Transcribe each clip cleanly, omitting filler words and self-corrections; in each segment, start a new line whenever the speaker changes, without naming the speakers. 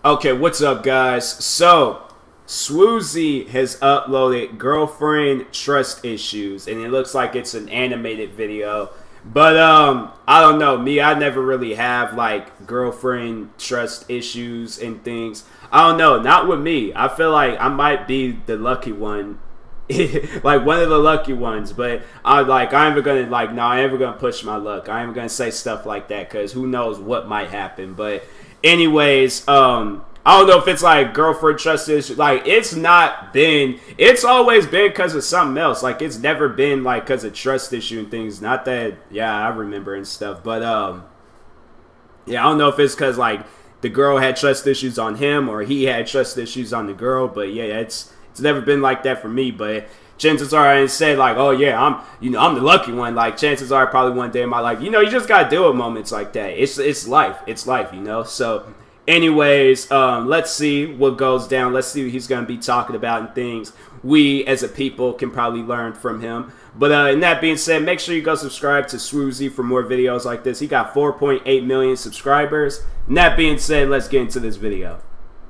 Okay, what's up, guys? So, Swoozy has uploaded girlfriend trust issues, and it looks like it's an animated video. But I don't know. Me, I never really have like girlfriend trust issues and things. I don't know. Not with me. I feel like I might be the lucky one. Like one of the lucky ones, but I ain't even gonna I ain't ever gonna push my luck. I ain't even gonna say stuff like that because who knows what might happen. But anyways, I don't know if it's like girlfriend trust issue. Like it's always been because of something else. Like it's never been like because of trust issue and things. Not that, yeah, I remember and stuff. But yeah, I don't know if it's because like the girl had trust issues on him or he had trust issues on the girl. But yeah, it's never been like that for me. But chances are, I didn't say like, oh yeah, I'm the lucky one. Like chances are, probably one day in my life, you just gotta deal with moments like that. It's life. It's life, So, anyways, let's see what goes down. Let's see what he's gonna be talking about and things. We as a people can probably learn from him. But in that being said, make sure you go subscribe to Swoozy for more videos like this. He got 4.8 million subscribers. And that being said, let's get into this video.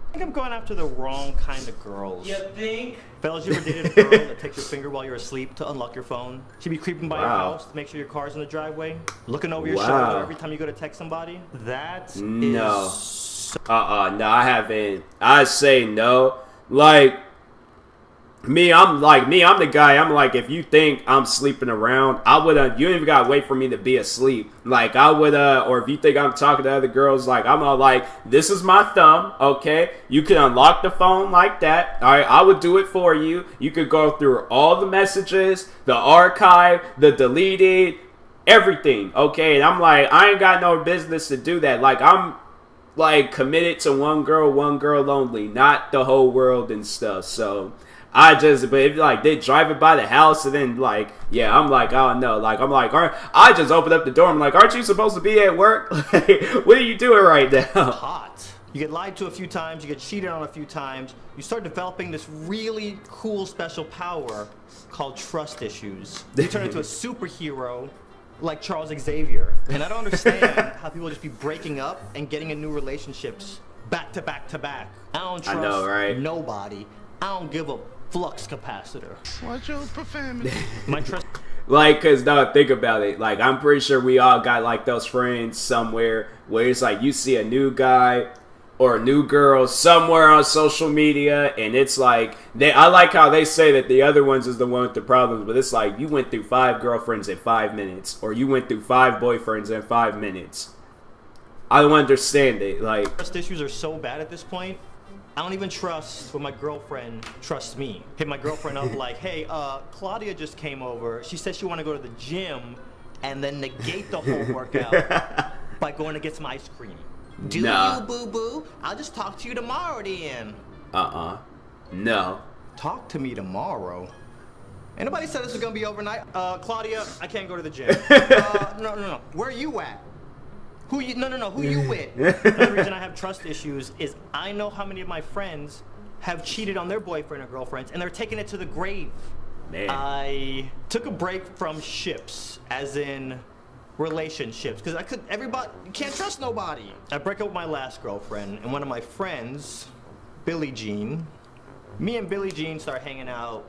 I think I'm going after the wrong kind of girls.
You think?
Fellas, you ever dated a girl that takes your finger while you're asleep to unlock your phone? She'd be creeping by your house to make sure your car's in the driveway, looking over your shoulder every time you go to text somebody? That
no.
is
No, I haven't. I say no. Like I'm the guy. I'm like, if you think I'm sleeping around, I would you don't even gotta wait for me to be asleep. Like I would or if you think I'm talking to other girls, like I'm all like, this is my thumb, okay? You can unlock the phone like that. All right, I would do it for you. You could go through all the messages, the archive, the deleted, everything, okay? And I'm like, I ain't got no business to do that. Like I'm like committed to one girl only, not the whole world and stuff. So but if like they drive it by the house and then like, yeah, I'm like, oh no, like I'm like, I just opened up the door. I'm like, aren't you supposed to be at work? Like, what are you doing right now?
hot. You get lied to a few times, you get cheated on a few times, you start developing this really cool special power called trust issues. You turn into a superhero like Charles Xavier. And I don't understand how people just be breaking up and getting in new relationships back to back to back. I don't trust nobody. I don't give a flux capacitor.
Watch your profanity.
My trust.
Like, cause now think about it. Like, I'm pretty sure we all got like those friends somewhere where it's like you see a new guy or a new girl somewhere on social media, and it's like I like how they say that the other ones is the one with the problems, but it's like you went through 5 girlfriends in 5 minutes, or you went through 5 boyfriends in 5 minutes. I don't understand it. Like,
trust issues are so bad at this point. I don't even trust when my girlfriend trusts me. Hit my girlfriend up like, hey, Claudia just came over. She said she want to go to the gym and then negate the whole workout by going to get some ice cream. Do you, boo-boo? I'll just talk to you tomorrow, then.
No.
Talk to me tomorrow? Anybody said this was going to be overnight? Claudia, I can't go to the gym. No. Where are you at? Who you with? Another reason I have trust issues is I know how many of my friends have cheated on their boyfriend or girlfriends and they're taking it to the grave.
Man.
I took a break from ships, as in relationships, because you can't trust nobody. I break up with my last girlfriend and one of my friends, Billie Jean. Me and Billie Jean start hanging out.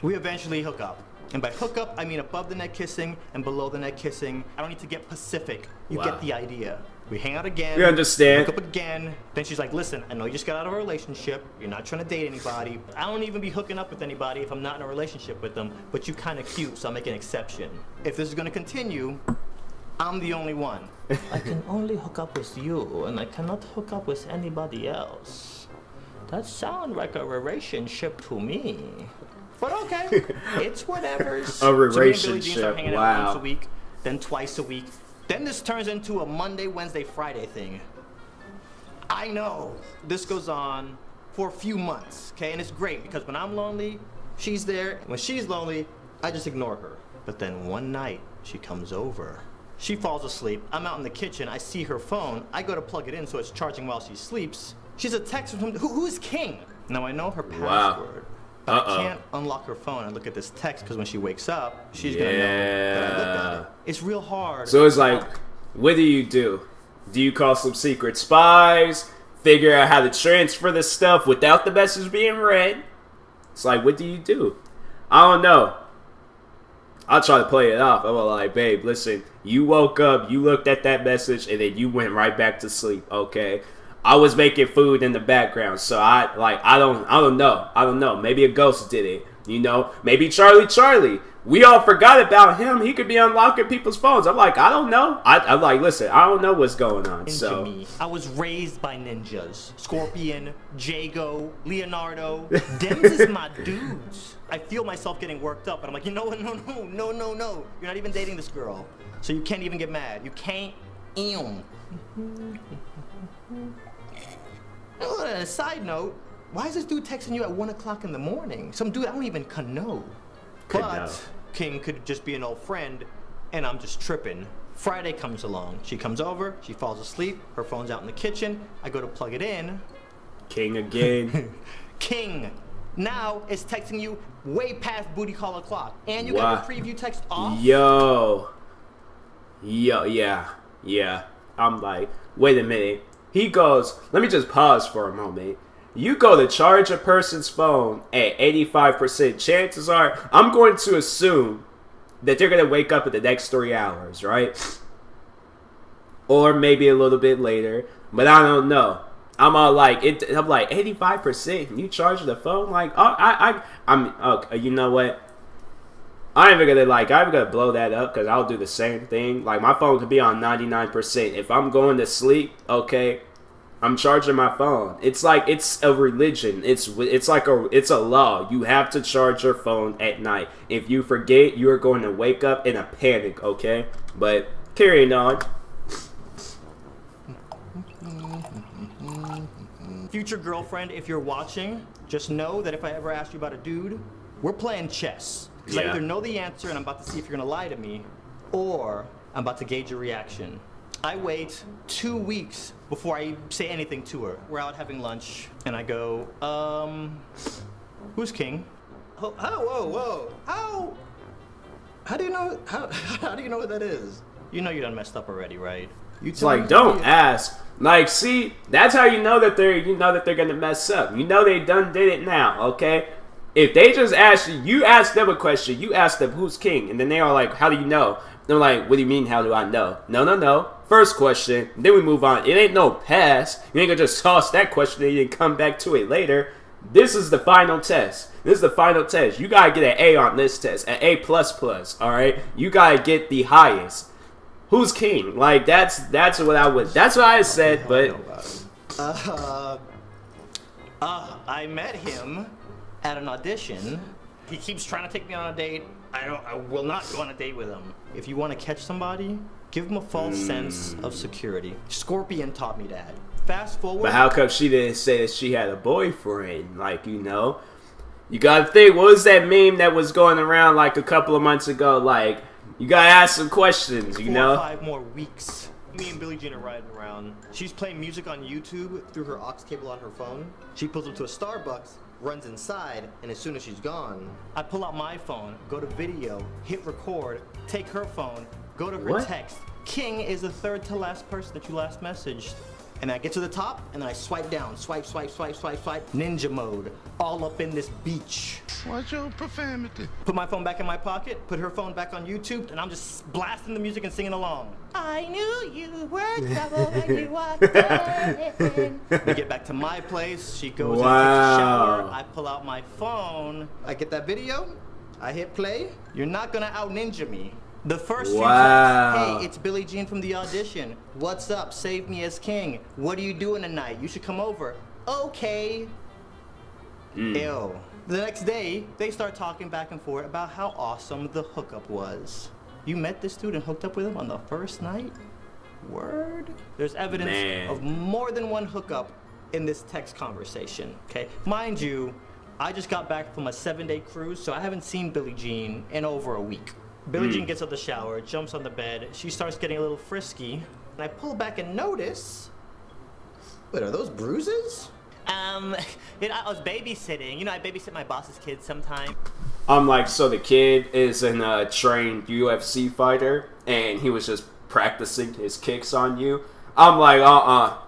We eventually hook up. And by hook up, I mean above the neck kissing and below the neck kissing. I don't need to get Pacific. You get the idea. We hang out again.
You understand.
Hook up again. Then she's like, listen, I know you just got out of a relationship. You're not trying to date anybody. I don't even be hooking up with anybody if I'm not in a relationship with them. But you kind of cute, so I'll make an exception. If this is going to continue, I'm the only one. I can only hook up with you, and I cannot hook up with anybody else. That sounds like a relationship to me. But okay, it's whatever.
A relationship,
so me and Billie Jean start hanging out once a week, then twice a week. Then this turns into a Monday, Wednesday, Friday thing. I know. This goes on for a few months, okay? And it's great because when I'm lonely, she's there. When she's lonely, I just ignore her. But then one night, she comes over. She falls asleep. I'm out in the kitchen. I see her phone. I go to plug it in so it's charging while she sleeps. She's a text from who's King? Now I know her password. But I can't unlock her phone and look at this text because when she wakes up, she's gonna know that I looked at it. It's real hard.
So it's like, what do? Do you call some secret spies? figure out how to transfer the stuff without the message being read. It's like, what do you do? I don't know. I'll try to play it off. I'm like, babe, listen, you woke up, you looked at that message, and then you went right back to sleep, okay? I was making food in the background, so I don't know. Maybe a ghost did it, you know? Maybe Charlie. We all forgot about him. He could be unlocking people's phones. I'm like, I don't know. I'm like, listen, I don't know what's going on. So
Me. I was raised by ninjas. Scorpion, Jago, Leonardo. Dems is my dudes. I feel myself getting worked up, and I'm like, you know what? No. You're not even dating this girl, so you can't even get mad. You can't. On a side note, why is this dude texting you at 1 o'clock in the morning? Some dude I don't even know. But King could just be an old friend, and I'm just tripping. Friday comes along. She comes over, she falls asleep, her phone's out in the kitchen. I go to plug it in.
King again.
King now is texting you way past booty call o'clock. And you got your preview text off.
Yo, yeah. I'm like, wait a minute. He goes, let me just pause for a moment. You go to charge a person's phone at 85%. Chances are, I'm going to assume that they're going to wake up in the next 3 hours, right? Or maybe a little bit later. But I don't know. I'm all like, I'm like, 85%? You charge the phone? Like, okay, you know what? I'm gonna blow that up because I'll do the same thing. Like, my phone could be on 99%. If I'm going to sleep, okay, I'm charging my phone. It's like, it's a religion. It's a law. You have to charge your phone at night. If you forget, you are going to wake up in a panic, okay? But carrying on.
Future girlfriend, if you're watching, just know that if I ever ask you about a dude, we're playing chess. Because I either know the answer and I'm about to see if you're going to lie to me, or I'm about to gauge your reaction. I wait 2 weeks before I say anything to her. We're out having lunch, and I go, who's King? Oh, whoa. How do you know, how do you know what that is? You know you done messed up already, right?
It's like, don't ask. Like, see, that's how you know that they're gonna mess up. You know they done did it now, okay? If they just ask you ask them a question, you ask them who's King, and then they are like, how do you know? They're like, what do you mean, how do I know? No. First question, then we move on. It ain't no pass. You ain't gonna just toss that question and then come back to it later. This is the final test. You gotta get an A on this test, an A++, alright? You gotta get the highest. Who's King? Like, that's what I said, but
I met him at an audition. He keeps trying to take me on a date. I will not go on a date with him. If you want to catch somebody, give them a false sense of security. Scorpion taught me that. Fast forward.
But how come she didn't say that she had a boyfriend? Like, you know, you gotta think, what was that meme that was going around like a couple of months ago? Like, you gotta ask some questions, you know?
4 or 5 more weeks. Me and Billie Jean are riding around. She's playing music on YouTube through her aux cable on her phone. She pulls up to a Starbucks, runs inside, and as soon as she's gone, I pull out my phone, go to video, hit record, take her phone, go to her text. King is the third to last person that you last messaged. And I get to the top, and then I swipe down. Swipe. Ninja mode. All up in this beach.
Watch your profanity.
Put my phone back in my pocket, put her phone back on YouTube, and I'm just blasting the music and singing along. I knew you were trouble when you walked in. We get back to my place. She goes in, takes a shower. I pull out my phone. I get that video. I hit play. You're not going to out-ninja me. The first few texts, hey, it's Billie Jean from the audition. What's up? Save me as King. What are you doing tonight? You should come over. Okay. Ew. The next day, they start talking back and forth about how awesome the hookup was. You met this dude and hooked up with him on the first night? Word? There's evidence of more than one hookup in this text conversation, okay? Mind you, I just got back from a 7-day cruise, so I haven't seen Billie Jean in over a week. Billie Jean gets out the shower, jumps on the bed, she starts getting a little frisky, and I pull back and notice, wait, are those bruises? I was babysitting. You know, I babysit my boss's kids sometimes.
I'm like, so the kid is a trained UFC fighter, and he was just practicing his kicks on you? I'm like,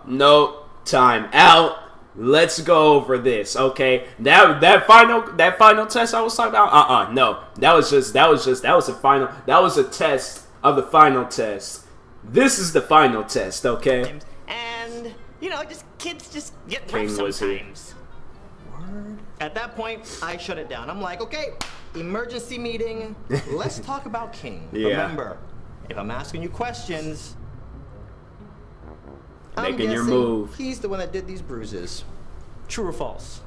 nope. time out. Let's go over this, okay? That final test I was talking about. No, that was a test of the final test. This is the final test, okay?
And you know, kids just get rough sometimes. Word. At that point, I shut it down. I'm like, okay, emergency meeting. Let's talk about King. Yeah. Remember, if I'm asking you questions,
making your move.
He's the one that did these bruises. True or false?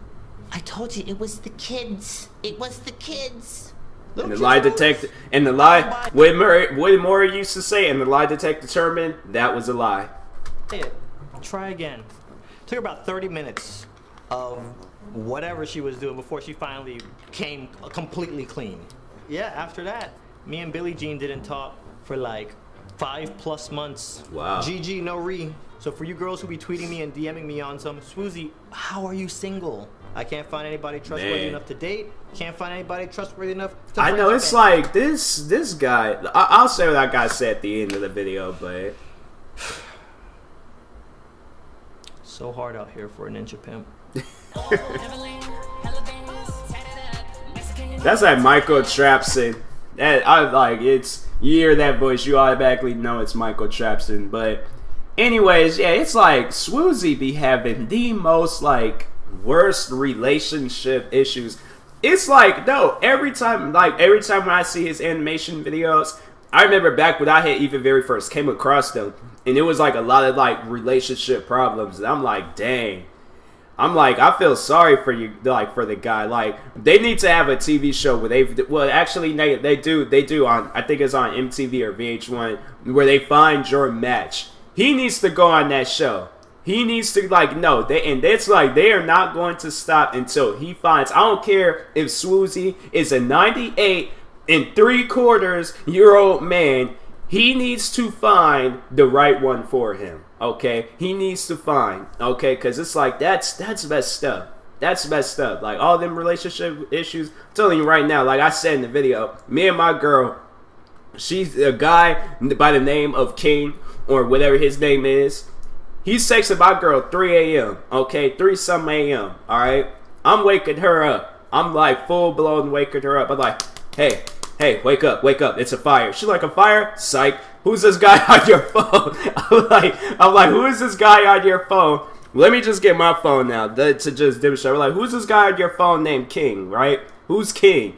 I told you it was the kids. It was the kids.
And the lie detector, and the lie, what Maury used to say, and the lie detector determined that was a lie.
Try again. Took her about 30 minutes of whatever she was doing before she finally came completely clean. Yeah, after that, me and Billie Jean didn't talk for like 5+ months.
Wow.
GG, no re. So for you girls who be tweeting me and DMing me on some, Swoozy, how are you single? I can't find anybody trustworthy enough to date. Can't find anybody trustworthy enough to
I know, it's like, this guy, I'll say what that guy said at the end of the video, but...
So hard out here for a ninja pimp.
That's like Michael Trapson. It's, you hear that voice, you automatically know it's Michael Trapson. But anyways, yeah, it's like Swoozy be having the most like worst relationship issues. It's like, no, every time when I see his animation videos, I remember back when I had even very first came across them, and it was like a lot of like relationship problems, and I'm like, dang. I'm like, I feel sorry for you, like, for the guy. Like, they need to have a TV show where they do on, I think it's on MTV or VH1, where they find your match. He needs to go on that show. He needs to, like, no, it's like, they are not going to stop until he finds, I don't care if Swoozy is a 98 and 3/4-year-old man, he needs to find the right one for him. Okay, he needs to find, okay, because it's like, that's messed up. That's messed up. Like, all them relationship issues, I'm telling you right now, like I said in the video, me and my girl, she's a guy by the name of King, or whatever his name is. He's texting my girl 3 a.m., okay, 3-something a.m., all right? I'm waking her up. I'm like full-blown waking her up. I'm like, hey, wake up, it's a fire. She's like, a fire? Psych. Who's this guy on your phone? I'm like, who is this guy on your phone? Let me just get my phone now to just demonstrate. We're like, who's this guy on your phone named King, right? Who's King?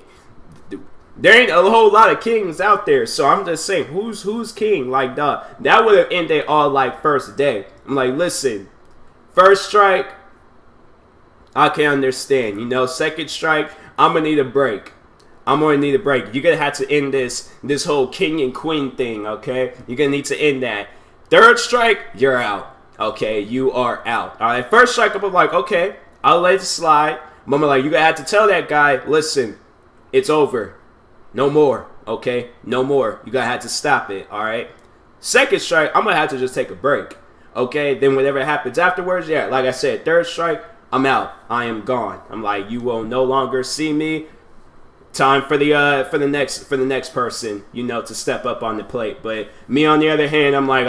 There ain't a whole lot of kings out there, so I'm just saying, who's King? Like, duh, that would have ended all like first day. I'm like, listen, first strike, I can understand. You know, second strike, I'm gonna need a break. I'm gonna need a break. You're gonna have to end this whole king and queen thing, okay? You're gonna need to end that. Third strike, you're out. Okay, you are out. Alright, first strike, I'm like, okay, I'll let it slide. But I'm like, you're gonna have to tell that guy, listen, it's over. No more, okay? No more. You're gonna have to stop it, alright? Second strike, I'm gonna have to just take a break. Okay, then whatever happens afterwards, yeah, like I said, third strike, I'm out. I am gone. I'm like, you will no longer see me. Time for the next person, you know, to step up on the plate. But me, on the other hand, I'm like,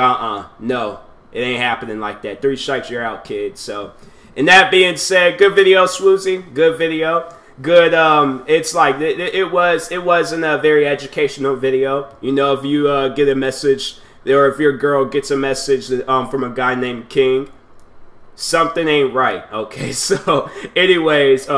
no, it ain't happening like that. 3 strikes, you're out, kid. So, and that being said, good video, Swoozy. Good video. Good. It's like it wasn't a very educational video. You know, if you get a message, or if your girl gets a message from a guy named King, something ain't right. Okay. So, anyways,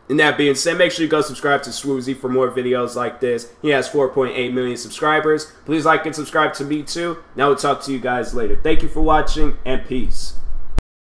and that being said, make sure you go subscribe to Swoozy for more videos like this. He has 4.8 million subscribers. Please like and subscribe to me too. Now we'll talk to you guys later. Thank you for watching, and peace.